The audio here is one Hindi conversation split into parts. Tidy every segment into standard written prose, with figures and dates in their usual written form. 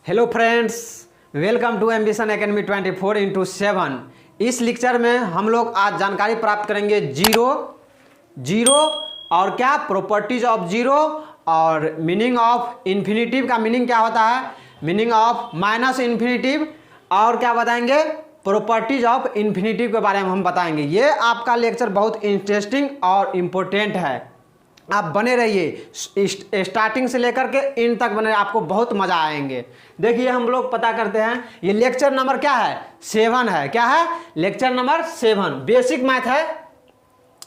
Hello friends, welcome to ambition academy 24x7। इस लेक्चर में हम लोग आज जानकारी प्राप्त करेंगे जीरो और क्या प्रॉपर्टीज ऑफ जीरो और मीनिंग ऑफ इन्फिनिटिव का मीनिंग क्या होता है, मीनिंग ऑफ माइनस इन्फिनिटिव और क्या बताएंगे प्रॉपर्टीज ऑफ इन्फिनिटिव के बारे में हम बताएंगे। ये आपका लेक्चर बहुत इंटरेस्टिंग और इम्पोर्टेंट है, आप बने रहिए स्टार्टिंग से लेकर के इन तक बने, आपको बहुत मज़ा आएंगे। देखिए हम लोग पता करते हैं, ये लेक्चर नंबर क्या है 7 है। क्या है? लेक्चर नंबर 7 बेसिक मैथ है।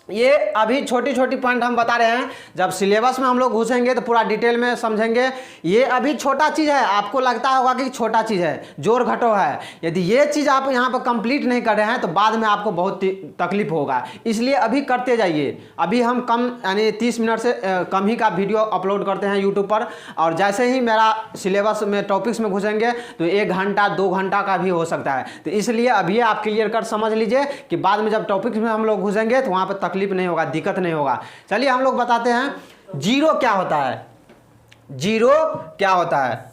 ये अभी छोटी छोटी पॉइंट हम बता रहे हैं, जब सिलेबस में हम लोग घुसेंगे तो पूरा डिटेल में समझेंगे। ये अभी छोटा चीज़ है, आपको लगता होगा कि छोटा चीज़ है, जोड़ घटो है। यदि ये चीज़ आप यहाँ पर कंप्लीट नहीं कर रहे हैं तो बाद में आपको बहुत तकलीफ होगा, इसलिए अभी करते जाइए। अभी हम कम यानी 30 मिनट से कम ही का वीडियो अपलोड करते हैं यूट्यूब पर, और जैसे ही मेरा सिलेबस में टॉपिक्स में घुसेंगे तो 1 घंटा 2 घंटा का भी हो सकता है। तो इसलिए अभी आप क्लियर कर समझ लीजिए कि बाद में जब टॉपिक्स में हम लोग घुसेंगे तो वहाँ पर तकलीफ नहीं होगा, दिक्कत नहीं होगा। चलिए हम लोग बताते हैं जीरो क्या होता है। जीरो क्या होता है,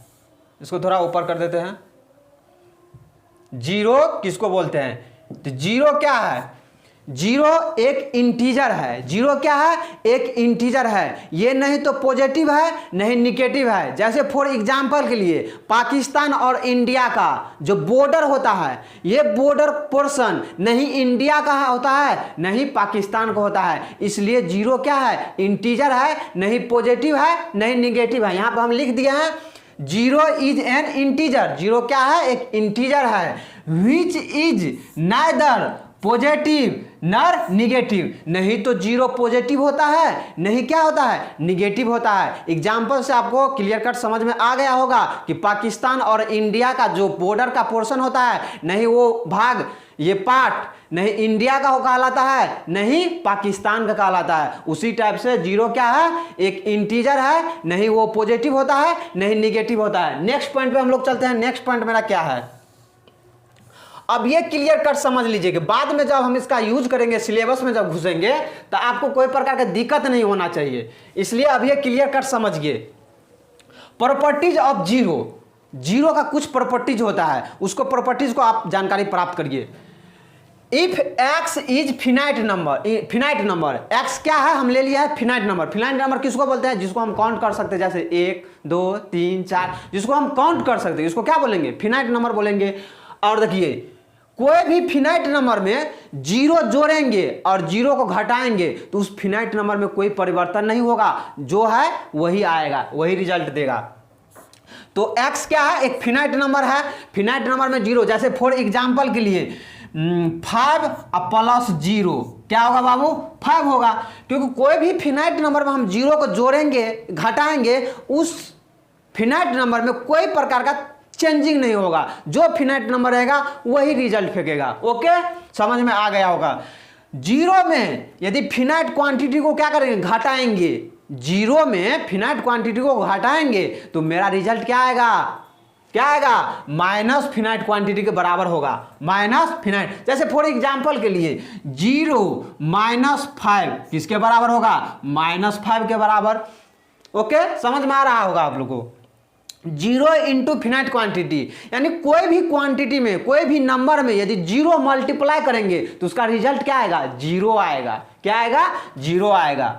इसको थोड़ा ऊपर कर देते हैं। जीरो किसको बोलते हैं? तो जीरो क्या है? जीरो एक इंटीजर है। जीरो क्या है? एक इंटीजर है। ये नहीं तो पॉजिटिव है नहीं निगेटिव है। जैसे फॉर एग्जांपल के लिए पाकिस्तान और इंडिया का जो बॉर्डर होता है, ये बॉर्डर पोर्शन नहीं इंडिया का होता है नहीं पाकिस्तान का होता है। इसलिए जीरो क्या है? इंटीजर है, नहीं पॉजिटिव है नहीं निगेटिव है। यहाँ पर हम लिख दिए हैं zero is an integer. Zero क्या है? एक इंटीजर है। विच इज नाइदर पॉजिटिव नर निगेटिव। नहीं तो जीरो पॉजिटिव होता है नहीं क्या होता है? निगेटिव होता है। एग्जाम्पल से आपको क्लियर कट समझ में आ गया होगा कि पाकिस्तान और इंडिया का जो बॉर्डर का पोर्शन होता है, नहीं वो भाग ये पार्ट नहीं इंडिया का कहलाता है नहीं पाकिस्तान का कहलाता है। उसी टाइप से जीरो क्या है? एक इंटीजर है, नहीं वो पॉजिटिव होता है नहीं निगेटिव होता है। नेक्स्ट पॉइंट पे हम लोग चलते हैं। नेक्स्ट पॉइंट मेरा क्या है, अब ये क्लियर कट समझ लीजिए कि बाद में जब हम इसका यूज करेंगे, सिलेबस में जब घुसेंगे तो आपको कोई प्रकार का दिक्कत नहीं होना चाहिए, इसलिए अब ये क्लियर कट समझिए। प्रॉपर्टीज ऑफ जीरो, जीरो का कुछ प्रॉपर्टीज होता है, उसको प्रॉपर्टीज को आप जानकारी प्राप्त करिए। If x is finite number, finite number x क्या है? हम ले लिया है फिनाइट नंबर। फिनाइट नंबर किसको बोलते हैं? जिसको हम काउंट कर सकते हैं, जैसे 1 2 3 4, जिसको हम काउंट कर सकते हैं, इसको क्या बोलेंगे? फिनाइट नंबर बोलेंगे। और देखिए कोई भी फिनाइट नंबर में जीरो जोड़ेंगे और जीरो को घटाएंगे तो उस फिनाइट नंबर में कोई परिवर्तन नहीं होगा, जो है वही आएगा, वही रिजल्ट देगा। तो x क्या है? एक फिनाइट नंबर है। फिनाइट नंबर में जीरो, जैसे फॉर एग्जांपल के लिए 5 प्लस 0 क्या होगा बाबू? 5 होगा। क्योंकि कोई भी फिनाइट नंबर में हम जीरो को जोड़ेंगे घटाएंगे, उस फिनाइट नंबर में कोई प्रकार का चेंजिंग नहीं होगा, जो फिनाइट नंबर रहेगा वही रिजल्ट फेंकेगा। ओके, समझ में आ गया होगा। जीरो में यदि फिनाइट क्वांटिटी को क्या करेंगे? घटाएंगे। जीरो में फिनाइट क्वांटिटी को घटाएंगे तो मेरा रिजल्ट क्या आएगा? क्या आएगा? माइनस फिनाइट क्वांटिटी के बराबर होगा। माइनस फिनाइट, जैसे फॉर एग्जांपल के लिए 0 - 5 किसके बराबर होगा? -5 के बराबर। ओके, समझ में आ रहा होगा आप लोगों को। 0 इंटू फिनाइट क्वांटिटी, यानी कोई भी क्वांटिटी में कोई भी नंबर में यदि 0 मल्टीप्लाई करेंगे तो उसका रिजल्ट क्या आएगा? 0 आएगा। क्या आएगा? 0 आएगा।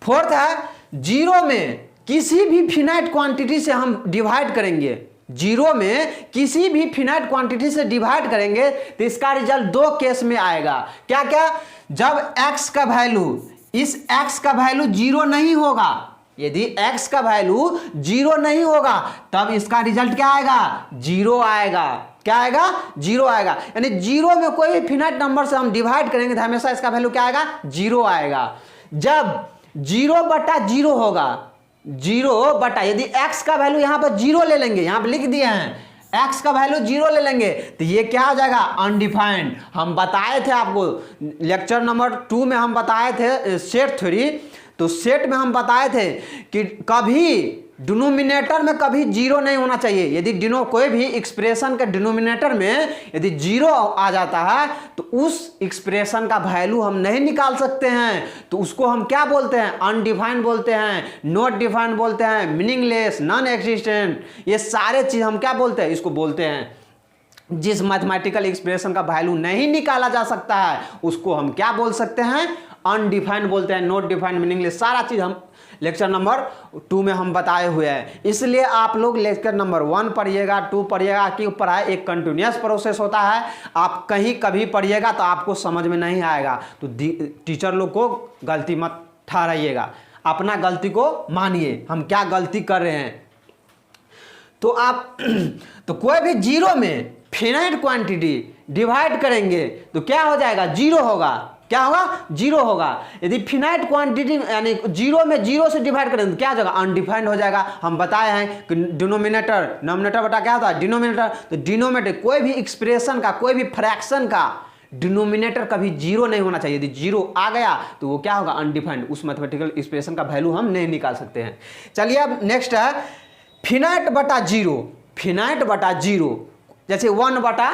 फोर्थ है, 0 में किसी भी फिनाइट क्वांटिटी से हम डिवाइड करेंगे, 0 में किसी भी फिनाइट क्वांटिटी से डिवाइड करेंगे तो इसका रिजल्ट 2 केस में आएगा। क्या क्या? जब x का वैल्यू, इस x का वैल्यू 0 नहीं होगा, यदि x का वैल्यू 0 नहीं होगा तब इसका रिजल्ट क्या आएगा? 0 आएगा। क्या आएगा? 0 आएगा। यानी 0 में कोई भी फिनाइट नंबर से हम डिवाइड करेंगे तो हमेशा इसका वैल्यू क्या आएगा? 0 आएगा। जब 0/0 होगा, 0 यदि x का वैल्यू यहां पर 0 ले लेंगे, यहां पर लिख दिए हैं x का वैल्यू 0 ले लेंगे तो ये क्या हो जाएगा? अनडिफाइंड। हम बताए थे आपको लेक्चर नंबर 2 में, हम बताए थे सेट थ्योरी। तो सेट में हम बताए थे कि कभी डिनोमिनेटर में कभी जीरो नहीं होना चाहिए। यदि कोई भी एक्सप्रेशन के डिनोमिनेटर में यदि जीरो आ जाता है तो उस एक्सप्रेशन का वैल्यू हम नहीं निकाल सकते हैं। तो उसको हम क्या बोलते हैं? अनडिफाइंड बोलते हैं, नॉट डिफाइंड बोलते हैं, मीनिंगलेस, नॉन एक्सिस्टेंट, ये सारे चीज हम क्या बोलते हैं? इसको बोलते हैं। जिस मैथमेटिकल एक्सप्रेशन का वैल्यू नहीं निकाला जा सकता है उसको हम क्या बोल सकते हैं? अनडिफाइंड बोलते हैं, नॉट डिफाइंड, मीनिंगलेस, सारा चीज हम लेक्चर नंबर 2 में हम बताए हुए हैं। इसलिए आप लोग लेक्चर नंबर 1 पढ़िएगा, 2 पढ़िएगा, क्यों पढ़ाए? एक कंटिन्यूअस प्रोसेस होता है। आप कहीं कभी पढ़िएगा तो आपको समझ में नहीं आएगा तो टीचर लोग को गलती मत ठहराइएगा, अपना गलती को मानिए, हम क्या गलती कर रहे हैं। तो आप तो कोई भी जीरो में फिनाइट क्वांटिटी डिवाइड करेंगे तो क्या हो जाएगा? जीरो होगा। क्या होगा? जीरो होगा। यदि फिनाइट क्वांटिटी यानी जीरो में जीरो से डिवाइड करेंगे तो क्या हो जाएगा? अनडिफाइंड हो जाएगा। हम बताए हैं कि डिनोमिनेटर, नॉमिनेटर बटा क्या होता है? डिनोमिनेटर। तो डिनोमिनेटर कोई भी एक्सप्रेशन का, कोई भी फ्रैक्शन का डिनोमिनेटर कभी जीरो नहीं होना चाहिए। यदि जीरो आ गया तो वो क्या होगा? अनडिफाइंड। उस मैथमेटिकल एक्सप्रेशन का वैल्यू हम नहीं निकाल सकते हैं। चलिए अब नेक्स्ट है फिनाइट बटा जीरो। फिनाइट बटा जीरो जैसे 1 बटा,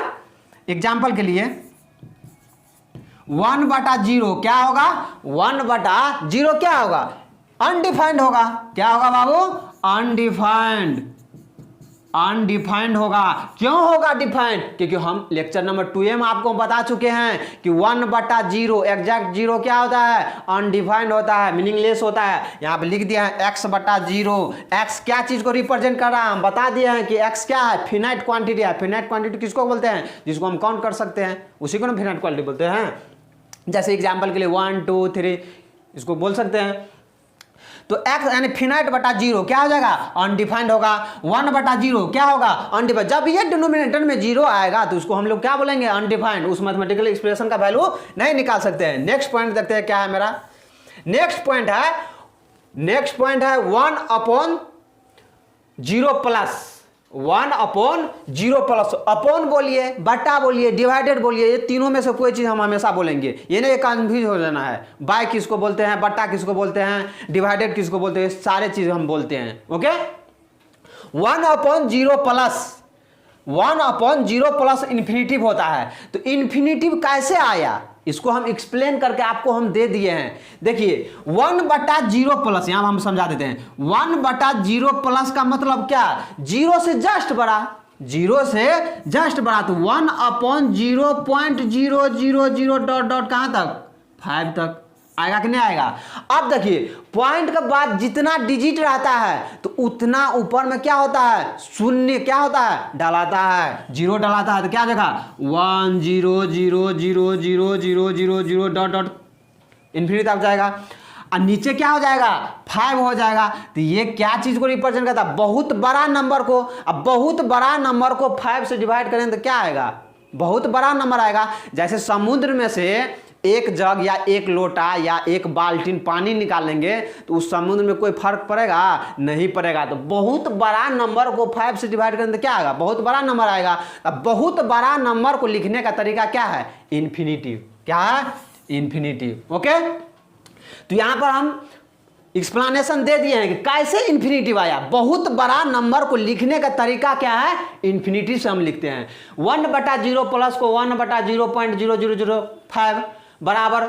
एग्जाम्पल के लिए 1 बटा जीरो क्या होगा? 1 बटा जीरो क्या होगा? अनडिफाइंड होगा। क्या होगा बाबू? अनडिफाइंड। अनडिफाइंड होगा। क्यों होगा डिफाइंड? क्योंकि हम लेक्चर नंबर 2 में आपको बता चुके हैं कि 1 बटा जीरो एग्जैक्ट जीरो क्या होता है? अनडिफाइंड होता है, मीनिंगलेस होता है। यहाँ पे लिख दिया है x बटा जीरो। x क्या चीज को रिप्रेजेंट कर रहा है? हम बता दिए हैं कि x क्या है? फिनाइट क्वांटिटी है। फिनाइट क्वांटिटी किसको बोलते हैं? जिसको हम काउंट कर सकते हैं, उसी को ना फिनाइट क्वांटिटी बोलते हैं। जैसे एग्जाम्पल के लिए 1 2 3 इसको बोल सकते हैं। तो x यानी फिनाइट बटा जीरो क्या हो जाएगा? अनडिफाइंड होगा। 1 बटा जीरो क्या होगा? अनडिफाइंड। जब ये डिनोमिनेटर में जीरो आएगा तो उसको हम लोग क्या बोलेंगे? अनडिफाइंड। उस मैथमेटिकल एक्सप्रेशन का वैल्यू नहीं निकाल सकते हैं। नेक्स्ट पॉइंट देखते हैं क्या है मेरा। नेक्स्ट पॉइंट है 1 upon zero plus. 1 upon zero plus. Upon बोलिए, बटा बोलिए, डिवाइडेड बोलिए, ये तीनों में से कोई चीज हम हमेशा बोलेंगे। ये नहीं कंफ्यूज हो जाना है। बाय किसको बोलते हैं, बटा किसको बोलते हैं, डिवाइडेड किसको बोलते हैं, सारे चीज हम बोलते हैं। Okay. 1 upon zero plus. 1 upon zero plus infinitive होता है। तो इन्फिनिटिव कैसे आया इसको हम एक्सप्लेन करके आपको हम दे दिए हैं। देखिए 1 बटा जीरो प्लस, यहां हम समझा देते हैं। 1 बटा जीरो प्लस का मतलब क्या? जीरो से जस्ट बड़ा। जीरो से जस्ट बड़ा। तो 1 अपॉन 0.000 डॉट डॉट कहां तक? 5 तक आएगा कि नहीं आएगा? अब देखिए पॉइंट के बाद जितना डिजिट रहता है तो उतना ऊपर में क्या होता है? शून्य क्या होता है? डलाता है, जीरो डलाता है। तो क्या जगह? 1 0 0 0 0 0 0 0 डॉट डॉट इन्फिनिटी तक जाएगा। और नीचे क्या हो जाएगा? 5 हो जाएगा। तो ये क्या चीज को रिप्रेजेंट करता है? बहुत बड़ा नंबर को। अब बहुत बड़ा नंबर को 5 से डिवाइड करें तो क्या आएगा? बहुत बड़ा नंबर आएगा। जैसे समुद्र में से एक जग या एक लोटा या एक बाल्टीन पानी निकालेंगे तो उस समुद्र में कोई फर्क पड़ेगा? नहीं पड़ेगा। तो बहुत बड़ा नंबर को 5 से डिवाइड करें तो क्या आएगा? बहुत बड़ा नंबर आएगा। अब बहुत बड़ा नंबर को लिखने का तरीका क्या है? इन्फिनिटिव। क्या है? इन्फिनिटिव। ओके। तो यहां पर हम एक्सप्लेनेशन दे दिए हैं कि कैसे इन्फिनिटिव आया। बहुत बड़ा नंबर को लिखने का तरीका क्या है? इन्फिनिटी से हम लिखते हैं। 1 बटा जीरो प्लस को 1 बटा 0.0005 बराबर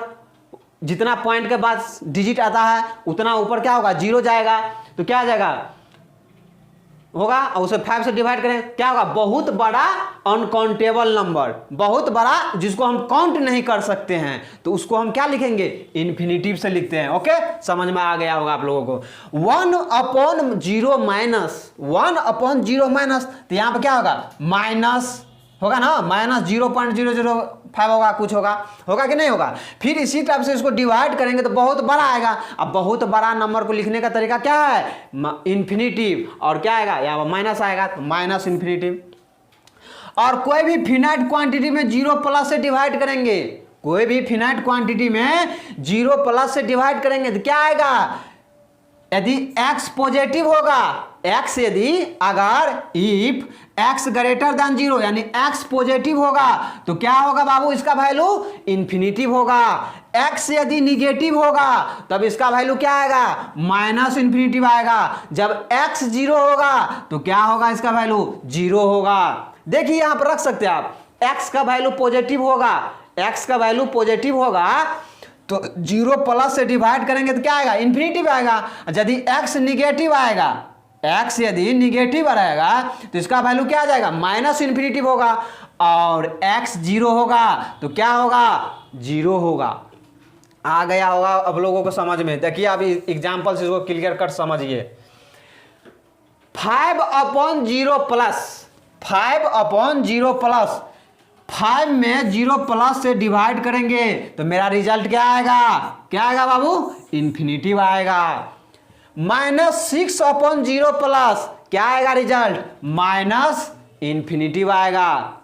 जितना पॉइंट के बाद डिजिट आता है उतना ऊपर क्या होगा? जीरो जाएगा। तो क्या जाएगा? होगा और उसे 5 से डिवाइड करें क्या होगा? बहुत बड़ा अनकाउंटेबल नंबर, बहुत बड़ा जिसको हम काउंट नहीं कर सकते हैं तो उसको हम क्या लिखेंगे? इन्फिनिटिव से लिखते हैं। ओके, समझ में आ गया होगा आप लोगों को। 1 upon zero minus, 1 upon zero minus, तो यहां पर क्या होगा? माइनस होगा ना, माइनस 0.005 होगा, कुछ होगा कि नहीं होगा? फिर इसी टाइप से इसको डिवाइड करेंगे तो बहुत बड़ा आएगा। अब बहुत बड़ा नंबर को लिखने का तरीका क्या है? इन्फिनिटिव। और क्या आएगा? यहाँ माइनस आएगा तो माइनस इन्फिनिटिव। और कोई भी फिनाइट क्वांटिटी में जीरो प्लस से डिवाइड करेंगे, कोई भी फिनाइट क्वांटिटी में जीरो प्लस से डिवाइड करेंगे तो क्या आएगा? यदि x पॉजिटिव होगा, x यदि अगर if x greater than zero यानी x पॉजिटिव होगा तो क्या होगा बाबू? इसका वैल्यू इन्फिनिटिव होगा। x यदि निगेटिव होगा तब इसका वैल्यू क्या आएगा, माइनस इन्फिनिटिव आएगा। जब x 0 होगा तो क्या होगा, इसका वैल्यू 0 होगा। देखिए यहां पर रख सकते हैं आप, x का वैल्यू पॉजिटिव होगा, x का वैल्यू पॉजिटिव होगा तो 0 प्लस से डिवाइड करेंगे तो क्या आएगा, इन्फिनिटिव आएगा। यदि x निगेटिव आएगा, x यदि निगेटिव रहेगा तो इसका वैल्यू क्या आ जाएगा, माइनस इन्फिनिटिव होगा। और x 0 होगा तो क्या होगा, 0 होगा। आ गया होगा अब लोगों को समझ में। देखिए अभी एग्जाम्पल से इसको क्लियर कट समझिए। 5/0 प्लस 5/0 प्लस 5 में 0 प्लस से डिवाइड करेंगे तो मेरा रिजल्ट क्या आएगा, क्या आएगा बाबू, इन्फिनिटिव आएगा। -6/0 प्लस क्या आएगा रिजल्ट, माइनस इन्फिनिटिव आएगा।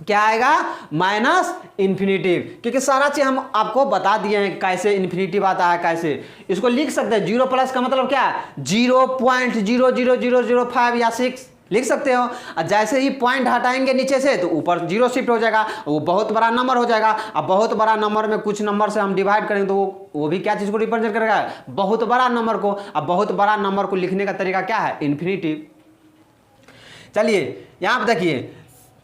क्या आएगा, माइनस इन्फिनिटिव। क्योंकि सारा चीज हम आपको बता दिए हैं कैसे इन्फिनिटिव आता है, कैसे इसको लिख सकते हैं। 0 प्लस का मतलब क्या है, 0.00005 या 6 लिख सकते हो। और जैसे ही पॉइंट हटाएंगे नीचे से तो ऊपर 0 शिफ्ट हो जाएगा, वो बहुत बड़ा नंबर हो जाएगा। अब बहुत बड़ा नंबर में कुछ नंबर से हम डिवाइड करेंगे तो वो भी क्या चीज़ को रिप्रेजेंट करेगा, बहुत बड़ा नंबर को। अब बहुत बड़ा नंबर को लिखने का तरीका क्या है, इन्फिनिटिव। चलिए यहाँ पर देखिए,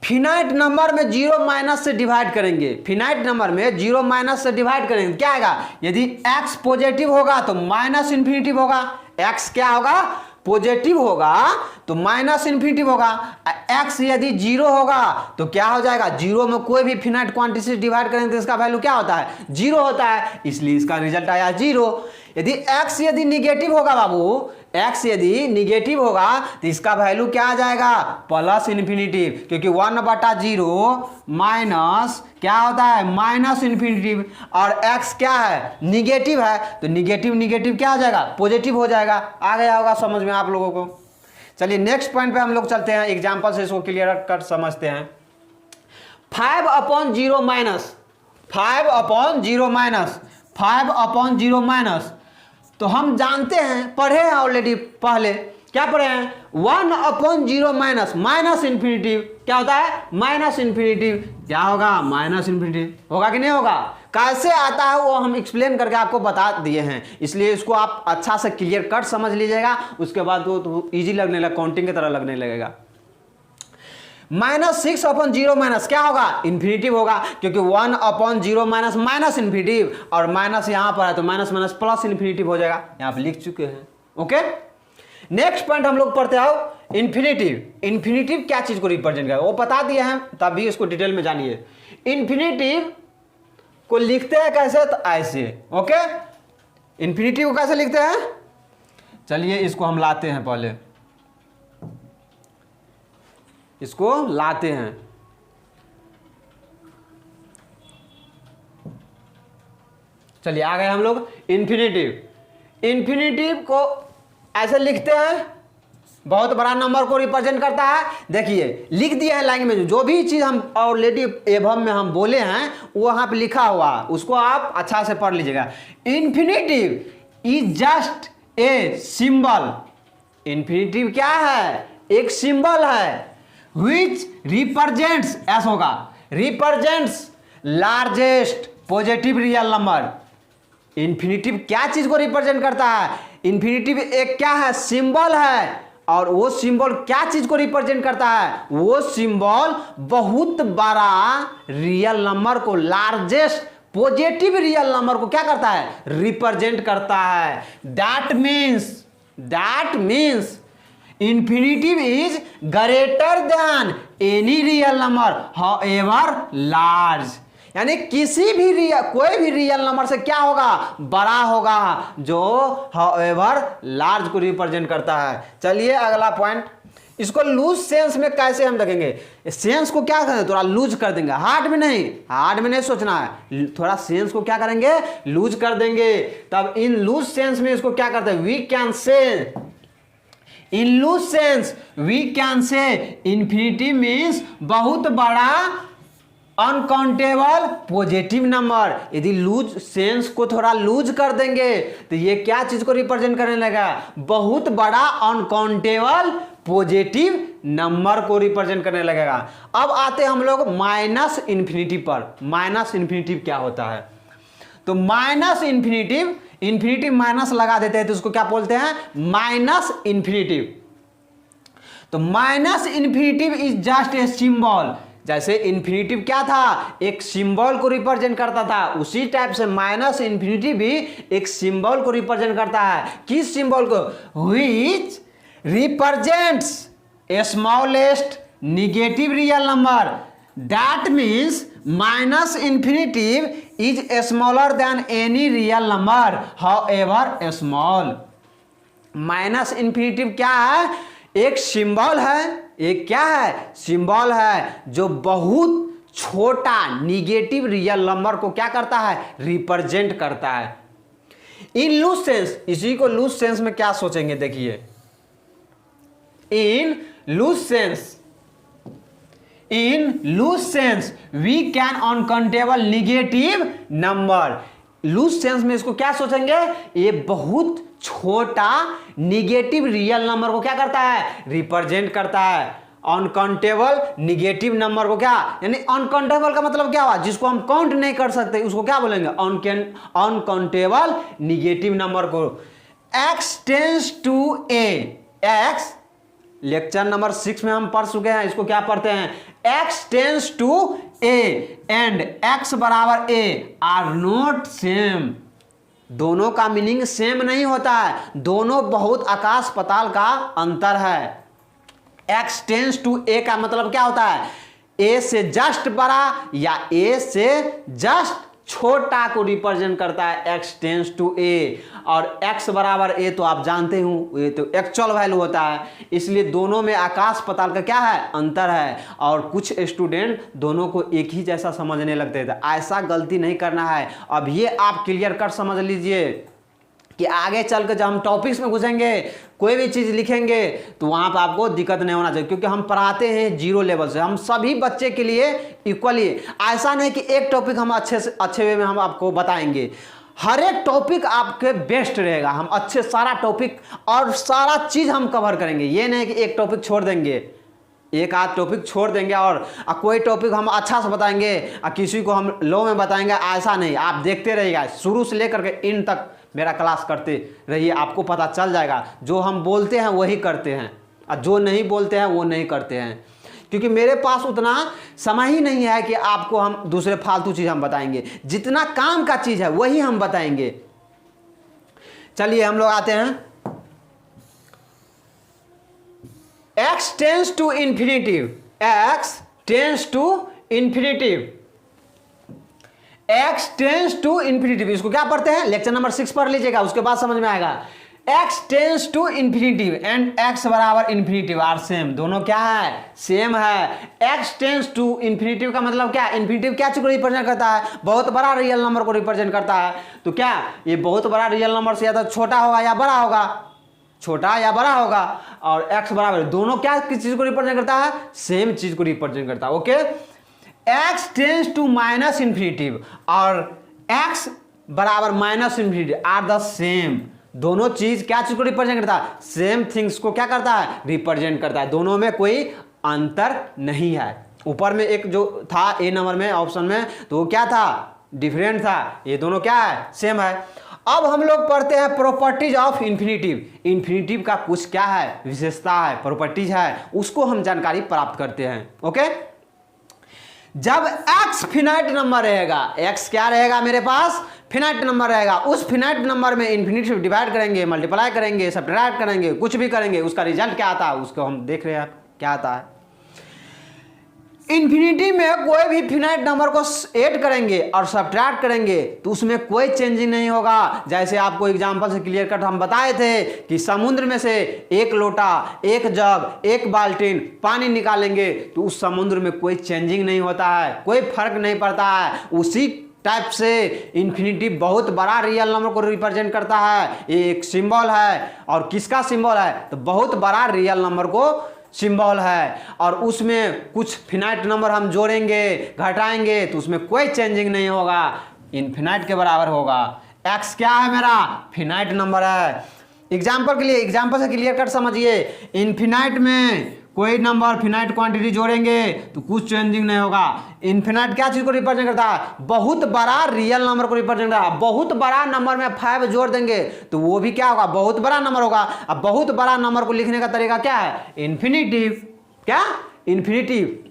फिनाइट नंबर में 0 माइनस से डिवाइड करेंगे, फिनाइट नंबर में 0 माइनस से डिवाइड करेंगे क्या आएगा, यदि x पॉजिटिव होगा तो माइनस इन्फिनिटिव होगा। x क्या होगा, पॉजिटिव होगा तो माइनस इन्फिनिटिव होगा। x यदि 0 होगा तो क्या हो जाएगा, 0 में कोई भी फिनाइट क्वांटिटी से डिवाइड करेंगे तो इसका वैल्यू क्या होता है, 0 होता है, इसलिए इसका रिजल्ट आया 0। यदि x यदि निगेटिव होगा बाबू, x यदि निगेटिव होगा तो इसका वैल्यू क्या आ जाएगा, प्लस इन्फिनिटिव। क्योंकि 1/0 माइनस क्या होता है, माइनस इन्फिनिटिव। और x क्या है, निगेटिव है तो निगेटिव निगेटिव क्या हो जाएगा, पॉजिटिव हो जाएगा। आ गया होगा समझ में आप लोगों को। चलिए नेक्स्ट पॉइंट पे हम लोग चलते हैं, एग्जाम्पल से इसको क्लियर कट समझते हैं। 5/0 माइनस 5/0 माइनस तो हम जानते हैं, पढ़े हैं ऑलरेडी, पहले क्या पढ़े हैं, 1/0 माइनस, माइनस इन्फिनिटिव क्या होता है, माइनस इन्फिनिटिव। क्या होगा, माइनस इन्फिनिटिव होगा कि नहीं होगा। कैसे आता है वो हम एक्सप्लेन करके आपको बता दिए हैं, इसलिए इसको आप अच्छा से क्लियर कट समझ लीजिएगा। उसके बाद वो तो ईजी लगने लगा, काउंटिंग की तरह लगने लगेगा। -6/0 माइनस क्या होगा, इन्फिनिटिव होगा। क्योंकि 1/0 माइनस माइनस इन्फिनिटिव, और माइनस यहां पर है तो माइनस माइनस प्लस इन्फिनिटिव हो जाएगा। यहां पर लिख चुके हैं। ओके, नेक्स्ट पॉइंट हम लोग पढ़ते आओ, इन्फिनिटिव। इन्फिनिटिव क्या चीज को रिप्रेजेंट करेगा वो बता दिए हैं, तब भी इसको डिटेल में जानिए। इन्फिनिटिव को लिखते हैं कैसे, तो ऐसे। ओके, इन्फिनिटिव को कैसे लिखते हैं, चलिए इसको हम लाते हैं, पहले इसको लाते हैं। चलिए आ गए हम लोग इन्फिनिटिव। इन्फिनिटिव को ऐसे लिखते हैं, बहुत बड़ा नंबर को रिप्रेजेंट करता है। देखिए लिख दिया है लाइन में, जो भी चीज हम ऑलरेडी एभव में हम बोले हैं वो वहां पे लिखा हुआ, उसको आप अच्छा से पढ़ लीजिएगा। Infinitive is just a symbol. Infinitive क्या है, एक सिंबल है। Which represents, ऐसा होगा, represents largest positive real number. Infinitive क्या चीज को रिप्रेजेंट करता है, इन्फिनिटिव एक क्या है, सिंबल है। और वो सिंबल क्या चीज को रिप्रेजेंट करता है, वो सिंबल बहुत बड़ा रियल नंबर को, लार्जेस्ट पॉजिटिव रियल नंबर को क्या करता है, रिप्रेजेंट करता है। That means infinitive is greater than any real number however large. यानी किसी भी कोई भी रियल नंबर से क्या होगा, बड़ा होगा, जो हाउएवर लार्ज को रिप्रेजेंट करता है। चलिए अगला पॉइंट, इसको लूज सेंस में कैसे हम देखेंगे। सेंस को क्या करें, थोड़ा लूज कर देंगे, हार्ड में नहीं सोचना है, थोड़ा सेंस को क्या करेंगे, लूज कर देंगे। तब इन लूज सेंस में इसको क्या करते हैं, we can say, in loose sense we can say infinity means बहुत बड़ा अनकाउंटेबल पॉजिटिव नंबर। यदि लूज सेंस को थोड़ा लूज कर देंगे तो ये क्या चीज को रिप्रेजेंट करने लगा, बहुत बड़ा अनकाउंटेबल पॉजिटिव नंबर को रिप्रेजेंट करने लगेगा। अब आते हम लोग माइनस इन्फिनिटी पर। माइनस इन्फिनिटी क्या होता है, तो माइनस इन्फिनिटिव, इन्फिनिटिव माइनस लगा देते हैं तो उसको क्या बोलते हैं, माइनस इन्फिनिटिव। तो minus infinitive is just a symbol. जैसे इन्फिनिटिव क्या था, एक सिंबल को रिप्रेजेंट करता था, उसी टाइप से माइनस इन्फिनिटिव भी एक सिंबल को रिप्रेजेंट करता है। किस सिंबल को, which represents A smallest negative real number, that means minus infinitive is smaller than any real number however small. Minus infinitive क्या है, एक सिंबल है, एक क्या है, सिंबल है जो बहुत छोटा निगेटिव रियल नंबर को क्या करता है, रिप्रेजेंट करता है। इन लूज सेंस, इसी को लूज सेंस में क्या सोचेंगे, देखिए in loose sense, in loose sense we can uncountable negative number. Loose sense में इसको क्या सोचेंगे, ये बहुत छोटा निगेटिव रियल नंबर को क्या करता है, रिप्रेजेंट करता है। अनकाउंटेबल निगेटिव नंबर को क्या, यानी अनकाउंटेबल का मतलब क्या हुआ, जिसको हम काउंट नहीं कर सकते उसको क्या बोलेंगे, अनकाउंटेबल निगेटिव नंबर को। x tends to a, x lecture number 6 में हम पढ़ चुके हैं, इसको क्या पढ़ते हैं, x tends to a and x बराबर ए आर नॉट सेम। दोनों का मीनिंग सेम नहीं होता है, दोनों बहुत आकाश पाताल का अंतर है। x टेंस टू ए का मतलब क्या होता है, a से जस्ट बड़ा या a से जस्ट छोटा को रिप्रेजेंट करता है x टेंस टू ए। और x बराबर a तो आप जानते हो ये तो एक्चुअल वैल्यू होता है, इसलिए दोनों में आकाश पाताल का क्या है, अंतर है। और कुछ स्टूडेंट दोनों को एक ही जैसा समझने लगते थे, ऐसा गलती नहीं करना है। अब ये आप क्लियर कर समझ लीजिए कि आगे चल कर जब हम टॉपिक्स में घुसेंगे, कोई भी चीज़ लिखेंगे तो वहाँ पर आपको दिक्कत नहीं होना चाहिए, क्योंकि हम पढ़ाते हैं जीरो लेवल से, हम सभी बच्चे के लिए इक्वली। ऐसा नहीं कि एक टॉपिक हम अच्छे वे में हम आपको बताएंगे, हर एक टॉपिक आपके बेस्ट रहेगा। हम अच्छे सारा टॉपिक और सारा चीज़ हम कवर करेंगे, ये नहीं कि एक टॉपिक छोड़ देंगे, एक आध टॉपिक छोड़ देंगे और कोई टॉपिक हम अच्छा से बताएंगे और किसी को हम लो में बताएंगे, ऐसा नहीं। आप देखते रहिएगा, शुरू से लेकर के इन तक मेरा क्लास करते रहिए, आपको पता चल जाएगा। जो हम बोलते हैं वही करते हैं और जो नहीं बोलते हैं वो नहीं करते हैं, क्योंकि मेरे पास उतना समय ही नहीं है कि आपको हम दूसरे फालतू चीज़ हम बताएंगे। जितना काम का चीज़ है वही हम बताएंगे। चलिए हम लोग आते हैं, x tends to infinitive, x tends to infinitive, x tends to infinitive, इसको क्या पढ़ते हैं, लेक्चर नंबर 6 पढ़ लीजिएगा, उसके बाद समझ में आएगा। x tends to infinitive and x बराबर इन्फिनिटिव आर सेम, दोनों क्या है, सेम है। x टेंस टू इन्फिनिटिव का मतलब क्या, इन्फिनिटिव क्या चीज को रिप्रेजेंट करता है, बहुत बड़ा रियल नंबर को रिप्रेजेंट करता है। तो क्या ये बहुत बड़ा रियल नंबर से या तो छोटा होगा या बड़ा होगा, छोटा या बड़ा होगा। और x बराबर, दोनों क्या किस चीज को रिप्रेजेंट करता है, सेम चीज को रिप्रेजेंट करता है। Okay, x tends to minus infinitive और x बराबर minus infinitive are the same, दोनों चीज क्या चीज को रिप्रेजेंट करता है, सेम थिंग्स को क्या करता है, रिप्रेजेंट करता है। दोनों में कोई अंतर नहीं है। ऊपर में एक जो था ए नंबर में ऑप्शन में, तो वो क्या था, डिफरेंट था, ये दोनों क्या है, सेम है। अब हम लोग पढ़ते हैं प्रॉपर्टीज ऑफ इन्फिनिटिव। इन्फिनिटिव का कुछ क्या है, विशेषता है, प्रॉपर्टीज है, उसको हम जानकारी प्राप्त करते हैं। ओके, जब x फिनाइट नंबर रहेगा, x क्या रहेगा मेरे पास, फिनाइट नंबर रहेगा, उस फिनाइट नंबर में इन्फिनिटी डिवाइड करेंगे, मल्टीप्लाई करेंगे, सब्ट्रैक्ट करेंगे, कुछ भी करेंगे, उसका रिजल्ट क्या आता है उसको हम देख रहे हैं क्या आता है। इन्फिनिटी में कोई भी फिनाइट नंबर को ऐड करेंगे और सब्ट्रैक्ट करेंगे तो उसमें कोई चेंजिंग नहीं होगा। जैसे आपको एग्जांपल से क्लियर कट हम बताए थे कि समुद्र में से एक लोटा, एक जग, एक बाल्टीन पानी निकालेंगे तो उस समुद्र में कोई चेंजिंग नहीं होता है, कोई फर्क नहीं पड़ता है। उसी टाइप से इन्फिनिटी बहुत बड़ा रियल नंबर को रिप्रेजेंट करता है, ये एक सिंबल है। और किसका सिंबल है, तो बहुत बड़ा रियल नंबर को सिंबल है। और उसमें कुछ फिनाइट नंबर हम जोड़ेंगे, घटाएंगे तो उसमें कोई चेंजिंग नहीं होगा, इनफिनाइट के बराबर होगा। x क्या है मेरा, फिनाइट नंबर है। एग्जाम्पल के लिए, एग्जाम्पल से क्लियर कट समझिए, इनफिनाइट में कोई नंबर फिनाइट क्वांटिटी जोड़ेंगे तो कुछ चेंजिंग नहीं होगा। इन्फिनाइट क्या चीज को रिप्रेजेंट करता है? बहुत बड़ा रियल नंबर को रिप्रेजेंट करता है। बहुत बड़ा नंबर में 5 जोड़ देंगे तो वो भी क्या होगा? बहुत बड़ा नंबर होगा। अब बहुत बड़ा नंबर को लिखने का तरीका क्या है? इन्फिनिटिव। क्या? इन्फिनिटिव।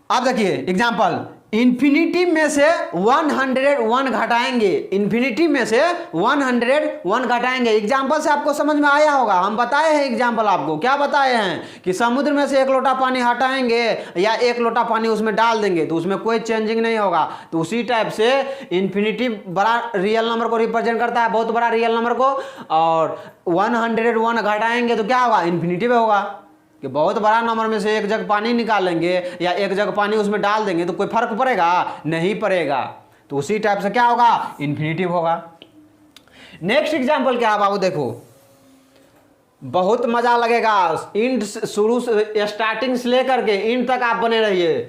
अब देखिए एग्जाम्पल, इन्फिनिटी में से 101 घटाएंगे, इन्फिनिटी में से 101 घटाएंगे। एग्जाम्पल से आपको समझ में आया होगा, हम बताए हैं एग्जाम्पल आपको। क्या बताए हैं? कि समुद्र में से 1 लोटा पानी हटाएंगे या 1 लोटा पानी उसमें डाल देंगे तो उसमें कोई चेंजिंग नहीं होगा। तो उसी टाइप से इन्फिनिटी बड़ा रियल नंबर को रिप्रेजेंट करता है, बहुत बड़ा रियल नंबर को, और 101 घटाएंगे तो क्या होगा? इन्फिनिटी में होगा। कि बहुत बड़ा नंबर में से 1 जग पानी निकालेंगे या 1 जग पानी उसमें डाल देंगे तो कोई फर्क पड़ेगा? नहीं पड़ेगा। तो उसी टाइप से क्या होगा? इन्फिनिटिव होगा। नेक्स्ट एग्जांपल क्या है बाबू? देखो बहुत मजा लगेगा। इंड शुरू से स्टार्टिंग से लेकर के इंड तक आप बने रहिए,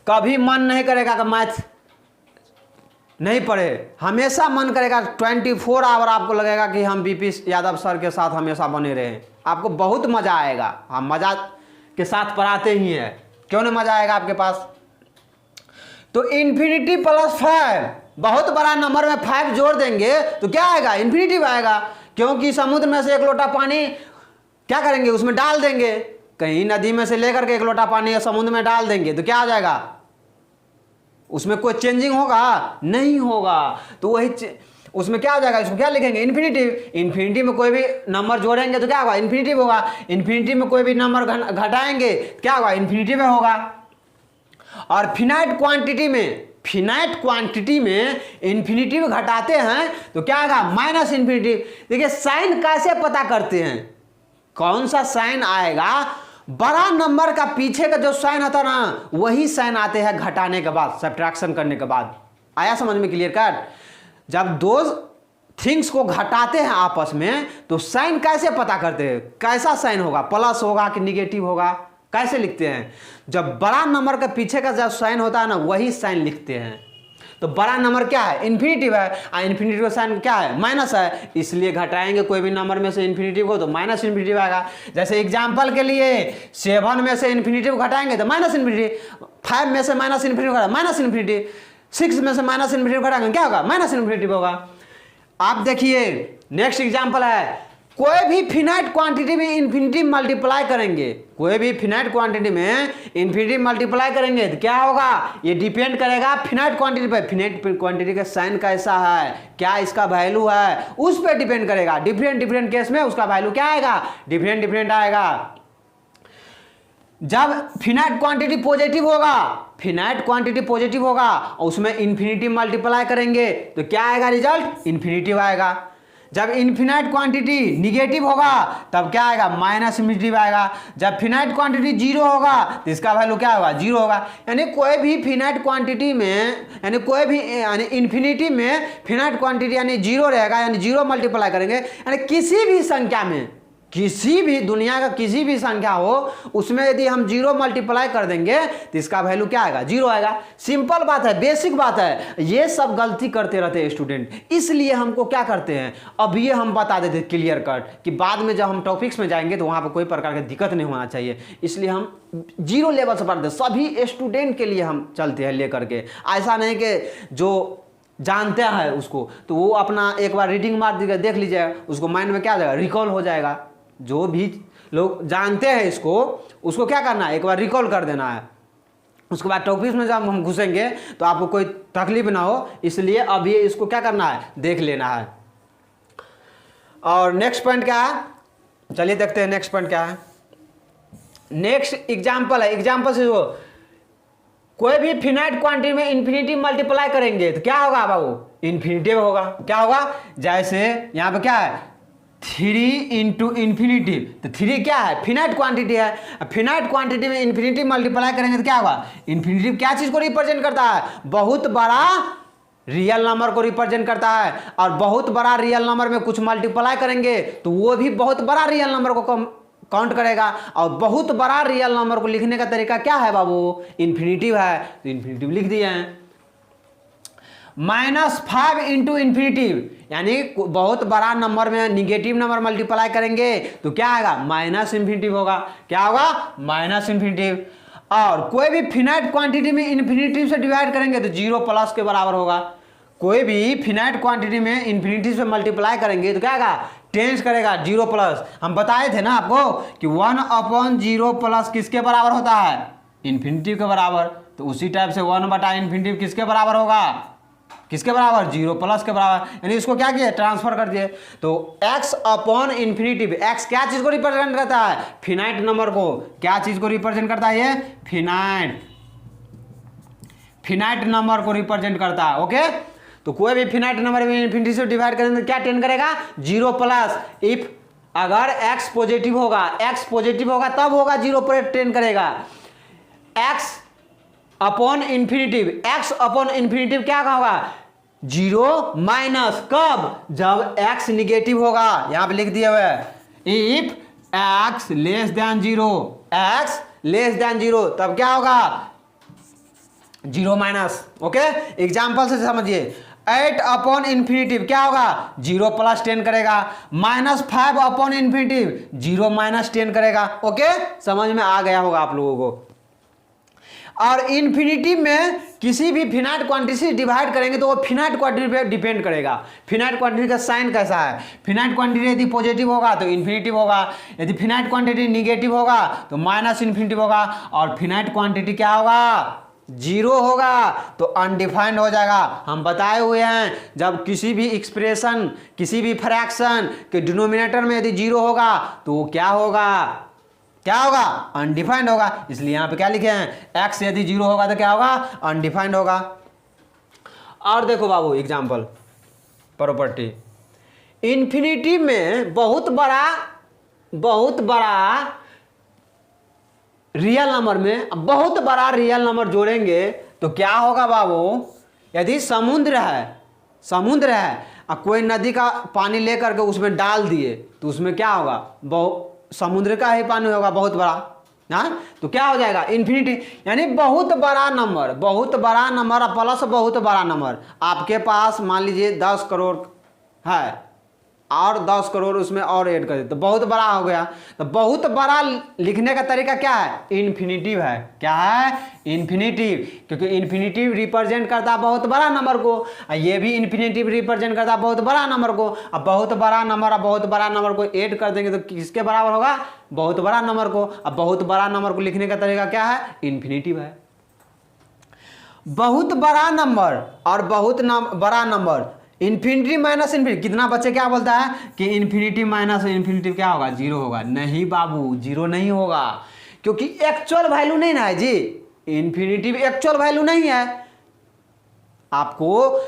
कभी मन नहीं करेगा कि मैथ नहीं पढ़े, हमेशा मन करेगा 24 आवर आपको लगेगा कि हम बीपी यादव सर के साथ हमेशा बने रहे। आपको बहुत मजा आएगा, हम मजा के साथ पढ़ाते ही हैं, क्यों नहीं मजा आएगा आपके पास? तो इन्फिनिटी प्लस 5, बहुत बड़ा नंबर में 5 जोड़ देंगे तो क्या आएगा? इन्फिनिटिव आएगा। क्योंकि समुद्र में से 1 लोटा पानी क्या करेंगे? उसमें डाल देंगे। कहीं नदी में से लेकर के 1 लोटा पानी समुद्र में डाल देंगे तो क्या आ जाएगा? उसमें कोई चेंजिंग होगा? नहीं होगा। तो वही उसमें क्या हो जाएगा? इसको क्या लिखेंगे? इन्फिनिटिव। इन्फिनिटी में कोई भी नंबर जोड़ेंगे तो क्या होगा? इन्फिनिटिव होगा। इन्फिनिटी में कोई भी नंबर घटाएंगे क्या होगा? इन्फिनिटिव में होगा। और फिनाइट क्वांटिटी में इन्फिनिटिव घटाते हैं तो क्या आएगा? Minus infinitive. देखिए साइन कैसे पता करते हैं? कौन सा साइन आएगा? बड़ा नंबर का पीछे का जो साइन आता है ना, वही साइन आते हैं घटाने के बाद, सब्ट्रैक्शन करने के बाद। आया समझ में? Clear cut? जब दो थिंग्स को घटाते हैं आपस में तो साइन कैसे पता करते हैं? कैसा साइन होगा? प्लस होगा कि निगेटिव होगा? कैसे लिखते हैं? जब बड़ा नंबर के पीछे का जब साइन होता है ना, वही साइन लिखते हैं। तो बड़ा नंबर क्या है? इन्फिनिटिव है, और इन्फिनिटिव का साइन क्या है? माइनस है। इसलिए घटाएंगे कोई भी नंबर में से इन्फिनिटिव को तो माइनस इन्फिनिटिव आएगा। जैसे एग्जांपल के लिए 7 में से इन्फिनिटिव घटाएंगे तो माइनस इन्फिनिटिव, 5 में से माइनस इन्फिनिटिव घटा माइनस इन्फिनिटिव, 6 में से माइनस इन्फिनिटिव घटाएंगे क्या होगा? माइनस इन्फिनिटिव होगा। आप देखिए नेक्स्ट एग्जांपल है, कोई भी फिनाइट क्वांटिटी में इन्फिनिटी मल्टीप्लाई करेंगे, कोई भी फिनाइट क्वांटिटी में इन्फिनिटी मल्टीप्लाई करेंगे तो क्या होगा? ये डिपेंड करेगा फिनाइट क्वांटिटी पे। फिनाइट क्वांटिटी का साइन कैसा है, क्या इसका वैल्यू है, उस पर डिपेंड करेगा। डिफरेंट केस में उसका वैल्यू क्या आएगा? डिफरेंट आएगा। जब फिनाइट क्वांटिटी पॉजिटिव होगा, फिनाइट क्वांटिटी पॉजिटिव होगा और उसमें इन्फिनिटी मल्टीप्लाई करेंगे तो क्या आएगा? रिजल्ट इन्फिनिटिव आएगा। जब इन्फिनाइट क्वांटिटी निगेटिव होगा तब क्या आएगा? माइनस इन्फिनिटिव आएगा। जब फिनाइट क्वांटिटी 0 होगा तो इसका वैल्यू क्या होगा? 0 होगा। यानी कोई भी फिनाइट क्वांटिटी में, यानी कोई भी इन्फिनिटी में फिनाइट क्वांटिटी यानी 0 रहेगा, यानी 0 मल्टीप्लाई करेंगे, यानी किसी भी संख्या में, किसी भी दुनिया का किसी भी संख्या हो उसमें यदि हम 0 मल्टीप्लाई कर देंगे तो इसका वैल्यू क्या आएगा? 0 आएगा। सिंपल बात है, बेसिक बात है। ये सब गलती करते रहते हैं स्टूडेंट, इसलिए हमको क्या करते हैं अब ये हम बता देते हैं क्लियर कट, कि बाद में जब हम टॉपिक्स में जाएंगे तो वहाँ पर कोई प्रकार की दिक्कत नहीं होना चाहिए। इसलिए हम 0 लेवल से पढ़ते हैं, सभी स्टूडेंट के लिए हम चलते हैं लेकर के। ऐसा नहीं कि जो जानते हैं उसको तो वो अपना एक बार रीडिंग मार दीजिएगा, देख लीजिएगा, उसको माइंड में क्या आ जाएगा? रिकॉल हो जाएगा। जो भी लोग जानते हैं इसको, उसको क्या करना है? एक बार रिकॉल कर देना है। उसके बाद टॉपिक में जब हम घुसेंगे तो आपको कोई तकलीफ ना हो, इसलिए अब ये इसको क्या करना है? देख लेना है। और नेक्स्ट पॉइंट क्या है? चलिए देखते हैं नेक्स्ट पॉइंट क्या है। नेक्स्ट एग्जाम्पल है, एग्जाम्पल से जो कोई भी फिनाइट क्वांटिटी में इन्फिनिटी मल्टीप्लाई करेंगे तो क्या होगा बाबू? इन्फिनिटिव होगा। क्या होगा? जैसे यहाँ पे क्या है? 3 इंटू इन्फिनिटी, तो 3 क्या है? फिनाइट क्वांटिटी है। फिनाइट क्वांटिटी में इन्फिनिटी मल्टीप्लाई करेंगे तो क्या होगा? इन्फिनिटी क्या चीज को रिप्रेजेंट करता है? बहुत बड़ा रियल नंबर को रिप्रेजेंट करता है। और बहुत बड़ा रियल नंबर में कुछ मल्टीप्लाई करेंगे तो वो भी बहुत बड़ा रियल नंबर को काउंट करेगा। और बहुत बड़ा रियल नंबर को लिखने का तरीका क्या है बाबू? इन्फिनिटिव है, तो इन्फिनिटिव लिख दिए हैं। -5 इंटू इन्फिनिटिव, यानी बहुत बड़ा नंबर में निगेटिव नंबर मल्टीप्लाई करेंगे तो क्या आएगा, माइनस इन्फिनिटिव होगा। क्या होगा, माइनस इन्फिनिटिव। और कोई भी फिनाइट क्वांटिटी में इन्फिनिटिव से डिवाइड करेंगे तो 0 प्लस के बराबर होगा। कोई भी फिनाइट क्वांटिटी में इन्फिनिटी से मल्टीप्लाई करेंगे तो क्या आएगा, टेंस करेगा 0 प्लस। हम बताए थे ना आपको कि 1/0 प्लस किसके बराबर होता है, इन्फिनिटी के बराबर। तो उसी टाइप से 1/इन्फिनिटी किसके बराबर होगा, किसके बराबर, 0 प्लस के बराबर। यानी इसको क्या किए, ट्रांसफर कर दिए। तो x/इन्फिनिटी, x क्या चीज को रिप्रेजेंट करता है, फिनाइट नंबर को। क्या चीज को रिप्रेजेंट करता है, ये फिनाइट नंबर को रिप्रेजेंट करता है। ओके, तो कोई भी फिनाइट नंबर में इन्फिनिटी से डिवाइड करेंगे तो क्या टेन करेगा, 0 प्लस। इफ अगर x पॉजिटिव होगा, x पॉजिटिव होगा तब होगा 0 पर टेन करेगा। x/इन्फिनिटिव, x/इन्फिनिटिव क्या होगा, 0 माइनस, कब, जब x निगेटिव होगा। यहां पे लिख दिया हुआ है, if x less than 0, x less than 0 तब क्या होगा, 0 माइनस। ओके, एग्जाम्पल से समझिए, 8/इन्फिनिटिव क्या होगा, 0 प्लस 10 करेगा। -5/इन्फिनिटिव 0 माइनस 10 करेगा। ओके, समझ में आ गया होगा आप लोगों को। और इन्फिनिटी में किसी भी फिनाइट क्वांटिटी से डिवाइड करेंगे तो वो फिनाइट क्वांटिटी पे डिपेंड करेगा। फिनाइट क्वांटिटी का साइन कैसा है, फिनाइट क्वांटिटी यदि पॉजिटिव होगा तो इन्फिनिटिव होगा, यदि फिनाइट क्वांटिटी निगेटिव होगा तो माइनस इन्फिनिटिव होगा, और फिनाइट क्वांटिटी क्या होगा, 0 होगा तो अनडिफाइंड हो जाएगा। हम बताए हुए हैं जब किसी भी एक्सप्रेशन, किसी भी फ्रैक्शन के डिनोमिनेटर में यदि 0 होगा तो क्या होगा, क्या होगा, अनडिफाइंड होगा। इसलिए यहां पे क्या लिखे हैं, x यदि 0 होगा तो क्या होगा, अनडिफाइंड होगा। और देखो बाबू एग्जांपल, प्रॉपर्टी, इन्फिनिटी में बहुत बड़ा रियल नंबर में बहुत बड़ा रियल नंबर जोड़ेंगे तो क्या होगा बाबू, यदि समुद्र है और कोई नदी का पानी लेकर के उसमें डाल दिए तो उसमें क्या होगा, बहुत समुद्र का ही पानी होगा, बहुत बड़ा। हाँ, तो क्या हो जाएगा, इन्फिनिटी। यानी बहुत बड़ा नंबर प्लस बहुत बड़ा नंबर। आपके पास मान लीजिए 10 करोड़ है और 10 करोड़ उसमें और ऐड कर दे तो बहुत बड़ा हो गया। तो बहुत बड़ा लिखने का तरीका क्या है, इन्फिनिटिव है। क्या है, इन्फिनिटिव, क्योंकि इन्फिनिटिव रिप्रेजेंट करता है बहुत बड़ा नंबर को, ये भी इन्फिनिटिव रिप्रेजेंट करता है बहुत बड़ा नंबर को। अब बहुत बड़ा नंबर को ऐड कर देंगे तो किसके बराबर होगा, बहुत बड़ा नंबर को। अब बहुत बड़ा नंबर को लिखने का तरीका क्या है, इन्फिनिटिव है। बहुत बड़ा नंबर और बहुत बड़ा नंबर, इन्फिनिटी माइनस इन्फिनिटी कितना बच्चे क्या बोलता है कि इन्फिनिटी माइनस इन्फिनिटी क्या होगा, 0 होगा। नहीं बाबू, 0 नहीं होगा, क्योंकि एक्चुअल वैल्यू नहीं ना है जी, इन्फिनिटी एक्चुअल वैल्यू नहीं है। आपको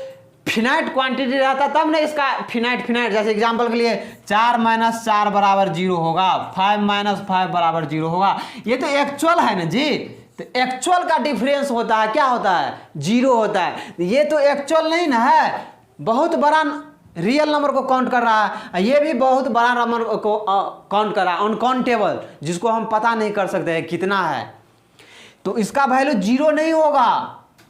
फिनाइट क्वांटिटी रहता तब ना इसका फिनाइट, जैसे एग्जांपल के लिए 4 - 4 बराबर 0 होगा, 5 - 5 बराबर 0 होगा। ये तो एक्चुअल है ना जी, तो एक्चुअल का डिफरेंस होता है, क्या होता है, 0 होता है। ये तो एक्चुअल नहीं ना है, बहुत बड़ा रियल नंबर को काउंट कर रहा है, ये भी बहुत बड़ा नंबर को काउंट कर रहा है, अनकाउंटेबल, जिसको हम पता नहीं कर सकते हैं कितना है। तो इसका वैल्यू 0 नहीं होगा।